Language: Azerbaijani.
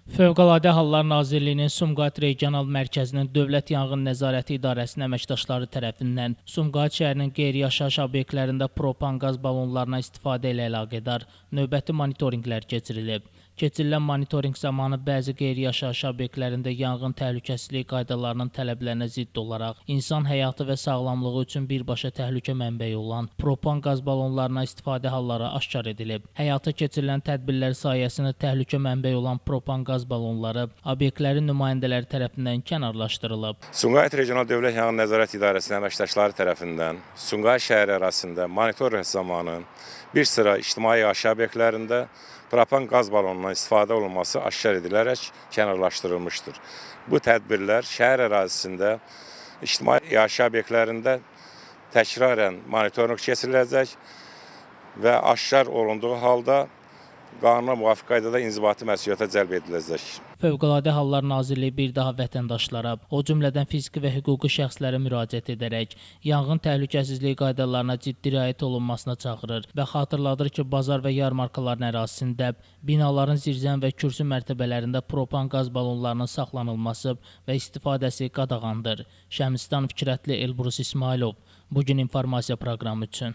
Fövqəladə Hallar Nazirliyinin Sumqayıt Regional Mərkəzinin Dövlət Yanğın Nəzarəti İdarəsinin əməkdaşları tərəfindən Sumqayıt şəhərinin qeyri-yaşayış obyektlərində propan qaz balonlarına istifadə ilə əlaqədar növbəti monitorinqlər keçirilib. Keçirilən monitorinq zamanı bəzi qeyri-yaşayış obyektlərində yanğın təhlükəsizliyi qaydalarının tələblərinə zidd olaraq insan həyatı və sağlamlığı üçün birbaşa təhlükə mənbəyi olan propan qaz balonlarına istifadə halları aşkar edilib. Həyata keçirilən tədbirlər sayəsində təhlükə mənbəyi olan propan qaz balonları obyektlərin nümayəndələri tərəfindən kənarlaşdırılıb. Sumqayıt Regional Dövlət Yanğın Nəzarəti İdarəsinin əməkdaşları tərəfindən Sumqayıt şəhəri arasında monitorinq zamanı bir sıra ictimai yaşayış obyektlərində propan qaz balonundan istifadə olunması aşkar edilərək kənarlaşdırılmışdır. Bu tədbirlər şəhər ərazisində ictimai yaşayış obyektlərində təkrarən monitorinq keçiriləcək və aşkar olunduğu halda qanuna müvafiq qaydada inzibati məsuliyyətə cəlb ediləcək. Fövqəladə Hallar Nazirliyi bir daha vətəndaşlara, o cümlədən fiziki və hüquqi şəxslərə müraciət edərək yanğın təhlükəsizliyi qaydalarına ciddi riayət olunmasına çağırır və xatırladır ki, bazar və yarmarkaların ərazisində binaların zirzəm və kürsü mərtəbələrində propan qaz balonlarının saxlanılması və istifadəsi qadağandır. Şəmsdan Fikrətli, Elbrus İsmailov, Bugün informasiya proqramı üçün.